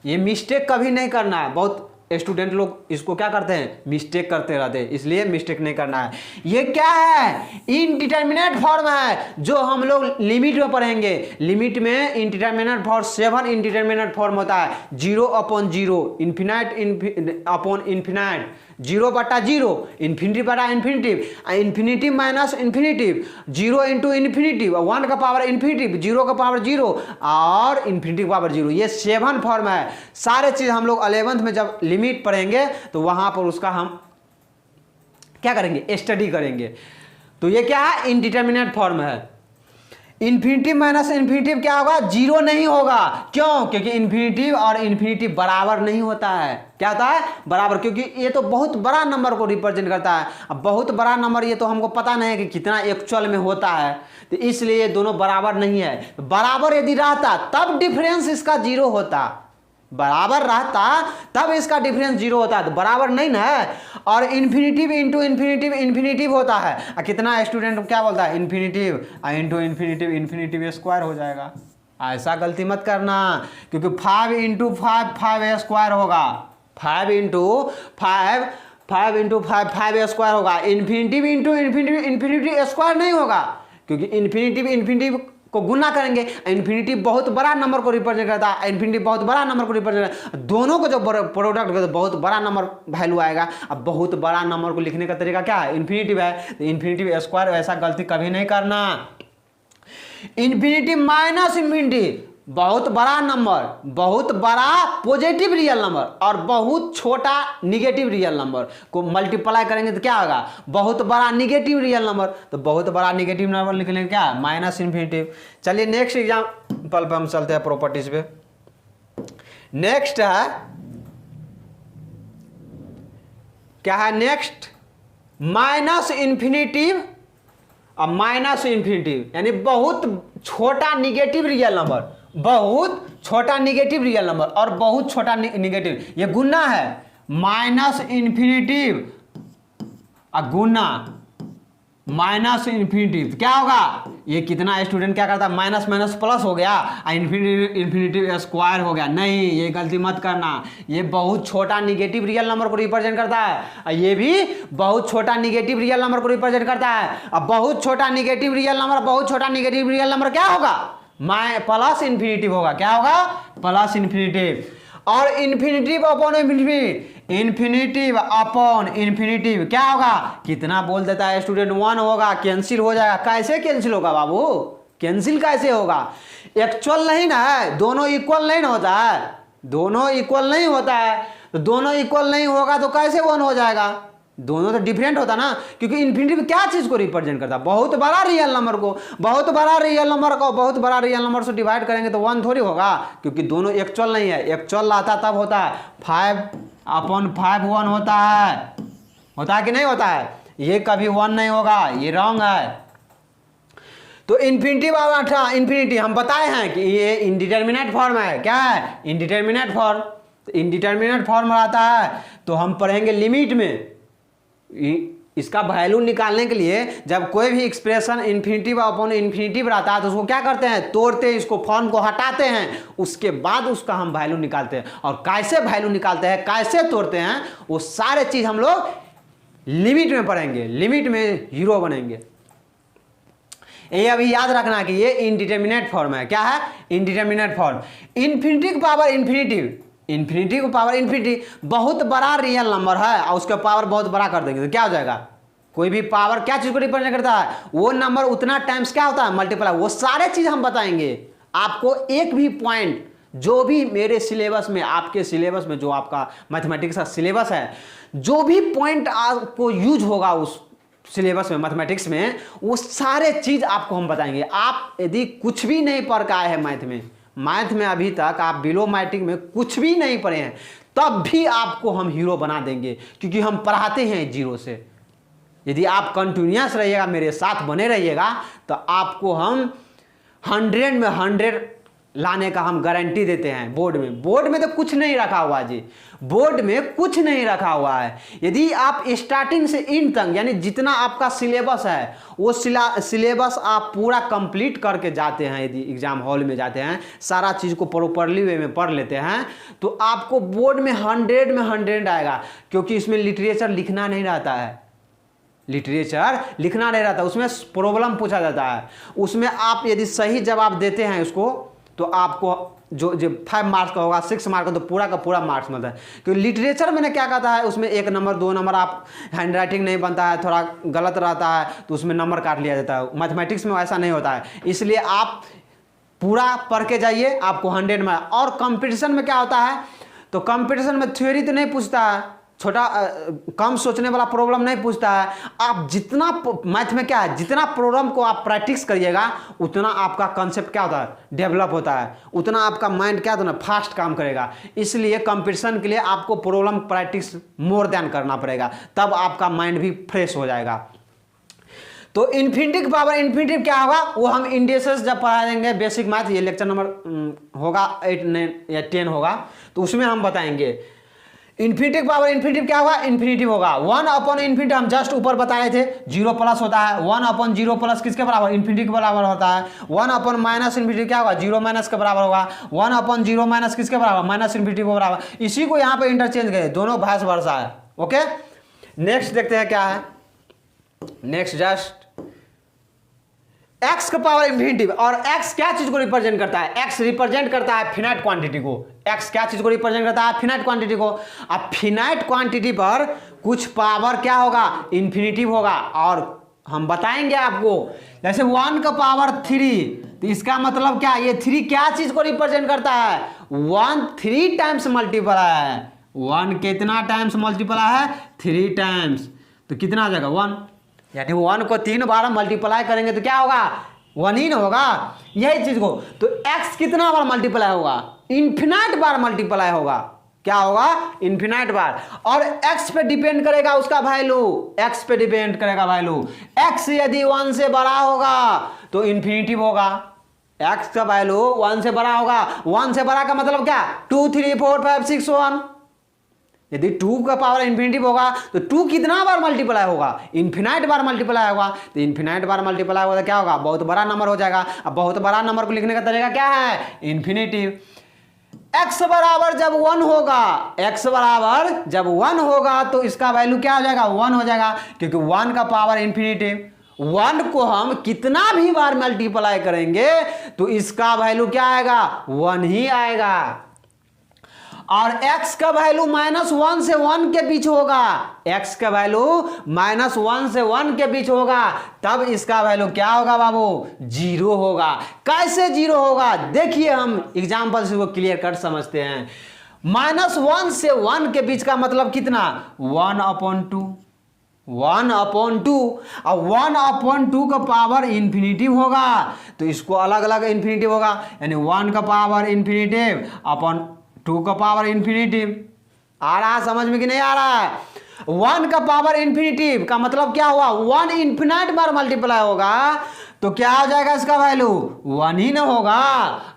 ये मिस्टेक कभी नहीं करना है। बहुत स्टूडेंट लोग इसको क्या करते हैं, मिस्टेक करते रहते हैं, इसलिए मिस्टेक नहीं करना है। ये क्या है, इनडिटरमिनेट फॉर्म है, जो हम लोग लिमिट में पढ़ेंगे। लिमिट में इनडिटरमिनेट फॉर्म 7 इनडिटरमिनेट फॉर्म होता है, 0/0, infinite upon infinite, 0/0, infinity, infinity minus infinitive, 0 into infinitive, 1 का पावर इन्फिनिटिव, 0 का पावर 0 और इन्फिनिटी का पावर 0। ये 7 फॉर्म है। सारे चीज हम लोग 11th में जब लिमिट पढ़ेंगे तो वहां पर उसका हम क्या करेंगे, स्टडी करेंगे। तो ये क्या है, इनडिटरमिनेट फॉर्म है। इन्फिनिटी माइनस इन्फिनिटिव क्या होगा, 0 नहीं होगा। क्यों, क्योंकि इन्फिनिटिव और इन्फिनिटिव बराबर नहीं होता है। क्या होता है, बराबर, क्योंकि ये तो बहुत बड़ा नंबर को रिप्रेजेंट करता है। अब बहुत बड़ा नंबर ये तो हमको पता नहीं है कि कितना एक्चुअल में होता है, तो इसलिए ये दोनों बराबर नहीं है। बराबर यदि रहता तब डिफरेंस इसका 0 होता, बराबर रहता तब इसका डिफरेंस 0 होता है, तो बराबर नहीं ना है। और इन्फिनिटिव इंटू इन्फिनिटिव इन्फिनिटिव होता है। कितना स्टूडेंट क्या बोलता है, infinitive into infinitive, infinitive square हो जाएगा। ऐसा गलती मत करना, क्योंकि 5 × 5 5 स्क्वायर होगा, 5 इंटू 5 5 इंटू 5 5 स्क्वायर होगा। Infinity into infinity infinity square नहीं होगा, क्योंकि इन्फिनिटी को गुना करेंगे। इन्फिनिटी बहुत बड़ा नंबर को रिप्रेजेंट करता है, इन्फिनिटी बहुत बड़ा नंबर को रिप्रेजेंट करता है। दोनों को जब प्रोडक्ट करते बहुत बड़ा नंबर वैल्यू आएगा। अब बहुत बड़ा नंबर को लिखने का तरीका क्या है, इन्फिनिटी है, तो इन्फिनिटी स्क्वायर। ऐसा गलती कभी नहीं करना। इन्फिनिटी माइनस इन्फिनिटी बहुत बड़ा नंबर, बहुत बड़ा पॉजिटिव रियल नंबर और बहुत छोटा निगेटिव रियल नंबर को मल्टीप्लाई करेंगे तो क्या होगा, बहुत बड़ा निगेटिव रियल नंबर। तो बहुत बड़ा निगेटिव नंबर लिखने क्या है, माइनस इन्फिनिटी। चलिए नेक्स्ट एग्जाम्पल पे हम चलते हैं, प्रॉपर्टीज पे। नेक्स्ट है क्या है, नेक्स्ट माइनस इन्फिनिटिव और माइनस इन्फिनिटिव, यानी बहुत छोटा निगेटिव रियल नंबर, बहुत छोटा निगेटिव रियल नंबर और बहुत छोटा निगेटिव, ये गुना है। माइनस इन्फिनिटिव और गुना माइनस इन्फिनिटिव क्या होगा, ये कितना स्टूडेंट क्या करता है, माइनस माइनस प्लस हो गया, इन्फिनिटिव स्क्वायर हो गया। नहीं, ये गलती मत करना। ये बहुत छोटा निगेटिव रियल नंबर को रिप्रेजेंट करता है और ये भी बहुत छोटा निगेटिव रियल नंबर को रिप्रेजेंट करता है। अब बहुत छोटा निगेटिव रियल नंबर, बहुत छोटा निगेटिव रियल नंबर क्या होगा, प्लस इन्फिनिटिव होगा। क्या होगा, प्लस इन्फिनिटिव। और infinitive upon infinitive, infinitive upon infinitive क्या होगा, कितना बोल देता है स्टूडेंट, 1 होगा, कैंसिल हो जाएगा। कैसे कैंसिल होगा बाबू, कैंसिल कैसे होगा, एक्चुअल नहीं ना है, दोनों इक्वल नहीं ना होता है, दोनों इक्वल नहीं होता है। तो दोनों इक्वल नहीं होगा तो कैसे 1 हो जाएगा, दोनों तो डिफरेंट होता ना, क्योंकि इन्फिनिटी क्या चीज को रिप्रेजेंट करता है, बहुत बड़ा रियल नंबर को। बहुत बड़ा रियल नंबर को बहुत बड़ा रियल नंबर से डिवाइड करेंगे तो 1 थोड़ी होगा, क्योंकि दोनों एक्चुअल नहीं है। एक्चुअल आता तब होता है 5/5 1 होता है कि नहीं होता है, ये कभी 1 नहीं होगा, ये रॉन्ग है। तो इन्फिनिटी हम बताए हैं कि ये इनडिटर्मिनेट फॉर्म है। क्या है, इनडिटर्मिनेट फॉर्म। इनडिटर्मिनेट फॉर्म आता है तो हम पढ़ेंगे लिमिट में। इसका वैल्यू निकालने के लिए जब कोई भी एक्सप्रेशन इन्फिनिटिव अपॉन इन्फिनिटिव रहता है तो उसको क्या करते हैं, तोड़ते हैं, इसको फॉर्म को हटाते हैं, उसके बाद उसका हम वैल्यू निकालते हैं। और कैसे वैल्यू निकालते हैं, कैसे तोड़ते हैं, वो सारे चीज हम लोग लिमिट में पढ़ेंगे। लिमिट में जीरो बनेंगे। ये अभी याद रखना कि ये इनडिटर्मिनेट फॉर्म है। क्या है, इनडिटर्मिनेट फॉर्म। इन्फिनिटी की पावर इन्फिनिटिव, इन्फिनिटी को पावर इन्फिनिटी, बहुत बड़ा रियल नंबर है और उसका पावर बहुत बड़ा कर देंगे तो क्या हो जाएगा, कोई भी पावर क्या चीज को रिप्रेजेंट करता है, वो नंबर उतना टाइम्स क्या होता है, मल्टीप्लाई। वो सारे चीज हम बताएंगे आपको। एक भी पॉइंट जो भी मेरे सिलेबस में, आपके सिलेबस में जो आपका मैथमेटिक्स का सिलेबस है, जो भी पॉइंट आपको यूज होगा उस सिलेबस में मैथमेटिक्स में, वो सारे चीज आपको हम बताएंगे। आप यदि कुछ भी नहीं पढ़ के आए हैं मैथ में अभी तक आप बिलो मैट्रिक में कुछ भी नहीं पढ़े हैं, तब भी आपको हम हीरो बना देंगे, क्योंकि हम पढ़ाते हैं जीरो से। यदि आप कंटिन्यूअस रहिएगा, मेरे साथ बने रहिएगा, तो आपको हम 100 में 100 लाने का हम गारंटी देते हैं। बोर्ड में तो कुछ नहीं रखा हुआ जी, बोर्ड में कुछ नहीं रखा हुआ है। यदि आप स्टार्टिंग से इन तक, यानी जितना आपका सिलेबस है, वो सिलेबस आप पूरा कंप्लीट करके जाते हैं, यदि एग्जाम हॉल में जाते हैं, सारा चीज़ को प्रॉपरली वे में पढ़ लेते हैं, तो आपको बोर्ड में 100 में 100 आएगा। क्योंकि इसमें लिटरेचर लिखना नहीं रहता है, लिटरेचर लिखना नहीं रहता, उसमें प्रॉब्लम पूछा जाता है। उसमें आप यदि सही जवाब देते हैं उसको, तो आपको जो 5 मार्क्स का होगा, 6 मार्क्स का, तो पूरा का पूरा मार्क्स मिलता है। क्योंकि लिटरेचर मैंने क्या कहता है, उसमें 1 नंबर 2 नंबर, आप हैंडराइटिंग नहीं बनता है, थोड़ा गलत रहता है तो उसमें नंबर काट लिया जाता है। मैथमेटिक्स में ऐसा नहीं होता है, इसलिए आप पूरा पढ़ के जाइए, आपको 100 में। और कंपटीशन में क्या होता है, तो कंपटीशन में थ्योरी तो नहीं पूछता है, छोटा कम सोचने वाला प्रॉब्लम नहीं पूछता है। आप जितना मैथ में क्या है, जितना प्रॉब्लम को आप प्रैक्टिस करिएगा, उतना आपका कंसेप्ट क्या होता है, डेवलप होता है, उतना आपका माइंड क्या होता है, फास्ट काम करेगा। इसलिए कंपटीशन के लिए आपको प्रॉब्लम प्रैक्टिस मोर देन करना पड़ेगा, तब आपका माइंड भी फ्रेश हो जाएगा। तो इन्फिनिटी की पावर इन्फिनिटी क्या होगा, वो हम इंडिसेस जब पढ़ा देंगे, बेसिक मैथ, ये लेक्चर नंबर होगा 8 9 या 10 होगा, तो उसमें हम बताएंगे। इन्फिनिटी पावर इन्फिनिटी क्या होगा, इन्फिनिटिव होगा। 1 अपॉन इन्फिनिटी हम जस्ट ऊपर बताए थे, 0 प्लस होता है। 1 अपॉन 0 प्लस किसके बराबर, इन्फिनिटी के बराबर होता है। 1 अपॉन माइनस इन्फिनिटी क्या होगा, 0 माइनस के बराबर होगा। 1 अपॉन 0 माइनस किसके बराबर, माइनस इन्फिनिटी के बराबर। इसी को यहाँ पे इंटरचेंज करें, दोनों वाइस वर्सा है। ओके, नेक्स्ट देखते हैं क्या है। नेक्स्ट जस्ट x का पावर इन्फिनिटी, और x क्या चीज को रिप्रेजेंट करता है, x रिप्रेजेंट करता है फिनाइट क्वांटिटी को। x क्या चीज को रिप्रेजेंट करता है, फिनाइट क्वांटिटी को। अब फिनाइट क्वांटिटी पर कुछ पावर क्या होगा, इन्फिनिटिव होगा। और हम बताएंगे आपको, जैसे 1 का पावर 3, तो इसका मतलब क्या, ये 3 क्या चीज को रिप्रेजेंट करता है, 1 3 टाइम्स मल्टीप्लाई है। 1 कितना टाइम्स मल्टीप्लाई है, 3 टाइम्स, तो कितना आ जाएगा 1, यानी 1 को 3 बार मल्टीप्लाई करेंगे तो क्या होगा, 1 ही ना होगा। यही चीज को, तो x कितना बार मल्टीप्लाई होगा, इन्फिनाइट बार मल्टीप्लाई होगा। क्या होगा, इन्फिनाइट बार। और x पे डिपेंड करेगा उसका वैल्यू, x पे डिपेंड करेगा वैल्यू। x यदि 1 से बड़ा होगा तो इन्फिनिटिव होगा। x का वैल्यू 1 से बड़ा होगा। 1 से बड़ा का मतलब क्या, 2 3 4 5 6 1। यदि 2 का पावर इन्फिनिटिव होगा तो 2 कितना बार मल्टीप्लाई होगा, इन्फिनाइट बार मल्टीप्लाई होगा। तो इन्फिनाइट बार मल्टीप्लाई होगा तो क्या होगा, बहुत बड़ा नंबर हो जाएगा। अब बहुत बड़ा नंबर को लिखने का तरीका क्या है, इन्फिनिटिव। x बराबर जब 1 होगा, x बराबर जब 1 होगा तो इसका वैल्यू क्या हो जाएगा, 1 हो जाएगा, क्योंकि 1 का पावर इन्फिनिटिव। 1 को हम कितना भी बार मल्टीप्लाई करेंगे तो इसका वैल्यू क्या आएगा, 1 ही आएगा। और x का वैल्यू -1 से 1 के बीच होगा, x का वैल्यू -1 से 1 के बीच होगा, तब इसका वैल्यू क्या होगा बाबू, 0 होगा। कैसे 0 होगा, देखिए हम एग्जांपल से वो क्लियर कर समझते हैं। -1 से 1 के बीच का मतलब कितना, 1/2, 1/2। और 1/2 का पावर इन्फिनिटिव होगा तो इसको अलग अलग इन्फिनिटिव होगा, यानी 1 का पावर इन्फिनिटिव अपॉन 2 का पावर इन्फिनिटिव। आ रहा है समझ में कि नहीं आ रहा है। 1 का पावर इन्फिनिटिव का मतलब क्या हुआ, 1 इन्फिनाइट बार मल्टीप्लाई होगा तो क्या हो जाएगा, इसका वैल्यू 1 ही ना होगा।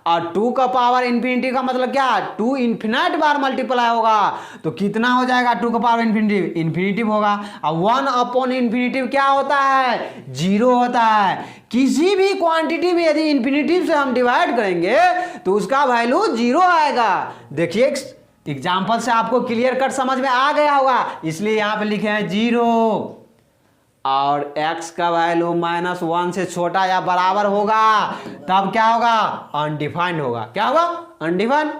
और 2 का पावर इन्फिनिटिव का मतलब क्या, 2 इन्फिनाइट बार मल्टीप्लाई होगा तो कितना हो जाएगा, 2 का पावर इन्फिनिटिव, इन्फिनिटिव होगा। और 1 अपॉन इन्फिनिटिव क्या होता है, 0 होता है। किसी भी क्वांटिटी में यदि इन्फिनिटिव से हम डिवाइड करेंगे तो उसका वैल्यू 0 आएगा। देखिए एग्जाम्पल से आपको क्लियर कट समझ में आ गया होगा, इसलिए यहां पे लिखे हैं 0। और x का वैल्यू -1 से छोटा या बराबर होगा तब क्या होगा, अनडिफाइंड होगा। क्या होगा, अनडिफाइंड।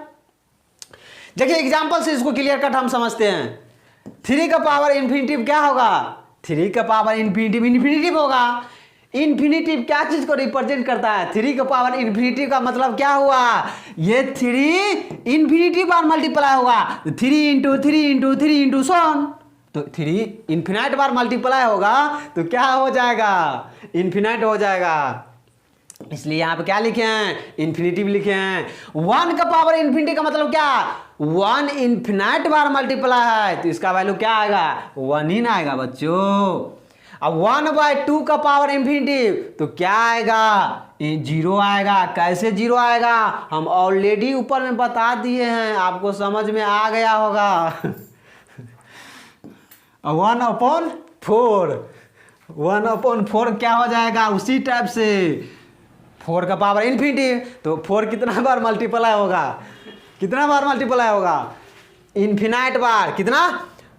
देखिए एग्जांपल से इसको क्लियर कट हम समझते हैं। 3 का पावर इन्फिनिटिव क्या होगा, 3 का पावर इन्फिनिटिव इन्फिनिटिव होगा। इन्फिनिटिव क्या चीज को रिप्रेजेंट करता है, 3 का पावर इन्फिनिटिव का मतलब क्या हुआ, ये 3 इन्फिनिटिव बार मल्टीप्लाई होगा, 3 × 3 × 3 × so on। तो 3 इन्फिनाइट बार मल्टीप्लाई होगा तो क्या हो जाएगा, इन्फिनाइट हो जाएगा। इसलिए यहां पे क्या लिखे हैं, इन्फिनिटिव लिखे हैं। 1 का पावर इन्फिनिटी का मतलब क्या, 1 इन्फिनाइट बार मल्टीप्लाई है तो इसका वैल्यू क्या आएगा, 1 ही ना आएगा बच्चों। अब 1/2 का पावर इन्फिनिटिव तो क्या आएगा, 0 आएगा। कैसे 0 आएगा, हम ऑलरेडी ऊपर में बता दिए हैं, आपको समझ में आ गया होगा। 1/4, 1/4 क्या हो जाएगा, उसी टाइप से 4 का पावर इन्फिनिटी तो 4 कितना बार मल्टीप्लाई होगा, कितना बार मल्टीप्लाई होगा, इन्फिनाइट बार। कितना,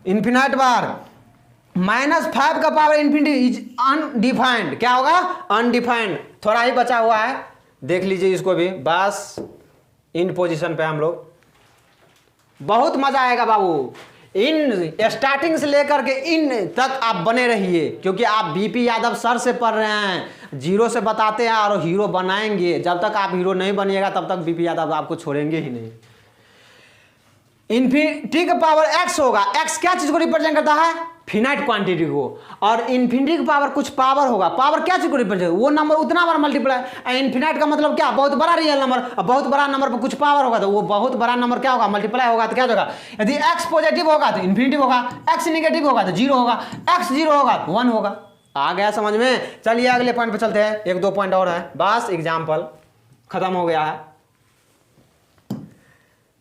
इन्फिनाइट बार। -5 का पावर इन्फिनिटी इज अनडिफाइंड। क्या होगा, अनडिफाइंड। थोड़ा ही बचा हुआ है, देख लीजिए इसको भी, बस इन पोजीशन पे हम लोग। बहुत मजा आएगा बाबू, इन स्टार्टिंग से लेकर के इन तक आप बने रहिए, क्योंकि आप बीपी यादव सर से पढ़ रहे हैं, 0 से बताते हैं और हीरो बनाएंगे। जब तक आप हीरो नहीं बनिएगा तब तक बीपी यादव आपको छोड़ेंगे ही नहीं। इन्फिनिटी का पावर x होगा, x क्या चीज को रिप्रेजेंट करता है, फिनाइट क्वांटिटी को। और इन्फिनिटी का पावर कुछ पावर होगा, पावर क्या चीज को रिप्रेजेंट, वो नंबर उतना बार मल्टीप्लाई। इन्फिनाइट का मतलब क्या, बहुत बड़ा रियल नंबर। अब बहुत बड़ा नंबर पर कुछ पावर होगा तो वो बहुत बड़ा नंबर क्या होगा, मल्टीप्लाई होगा तो क्या होगा। यदि x पॉजिटिव होगा तो इन्फिनिटी होगा, x नेगेटिव होगा तो 0 होगा, x 0 होगा तो 1 होगा। आ गया समझ में। चलिए अगले पॉइंट पे चलते हैं, 1-2 पॉइंट और है, बस एग्जाम्पल खत्म हो गया है।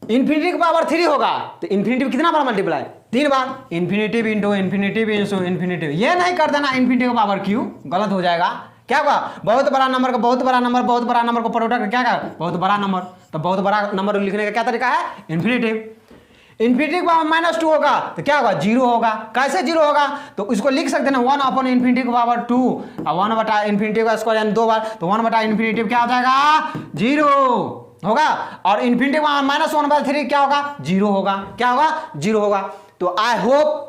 इन्फिनिटी की पावर 3 होगा तो इन्फिनिटी कितना बार मल्टीप्लाई, 3 बार, infinitive into infinitive into infinitive. ये नहीं कर देना इन्फिनिटी की पावर क्यू, गलत हो जाएगा। क्या होगा, बहुत बड़ा नंबर का बहुत बड़ा नंबर, बहुत बड़ा नंबर को प्रोडक्ट क्या का बहुत बड़ा नंबर, तो बहुत बड़ा नंबर लिखने का क्या तरीका है, इन्फिनिटिव। इन्फिनिटी की पावर -2 होगा तो क्या होगा, 0 होगा। कैसे 0 होगा, तो इसको लिख सकते हैं 1 अपॉन इन्फिनिटी की पावर 2 और 1 बटा इन्फिनिटी का स्क्वायर यानी 2 बार, तो 1 बटा इन्फिनिटी क्या हो जाएगा, 0 होगा। और इन्फिनिटी -1/3 क्या होगा, 0 होगा। क्या होगा, 0 होगा। तो आई होप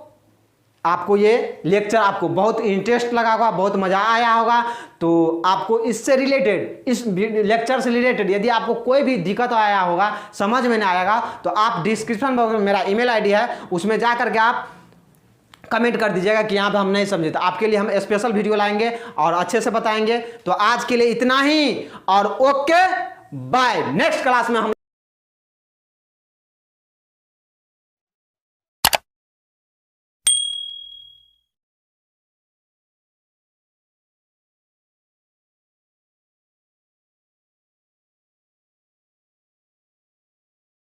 आपको ये लेक्चर आपको बहुत इंटरेस्ट लगा होगा, बहुत मजा आया होगा। तो आपको इससे रिलेटेड, इस लेक्चर से रिलेटेड यदि आपको कोई भी दिक्कत आया होगा, समझ में नहीं आएगा, तो आप डिस्क्रिप्शन बॉक्स में मेरा ईमेल आईडी है, उसमें जा करके आप कमेंट कर दीजिएगा कि यहाँ पे हम नहीं समझे, तो आपके लिए हम स्पेशल वीडियो लाएंगे और अच्छे से बताएंगे। तो आज के लिए इतना ही और ओके बाय। नेक्स्ट क्लास में हम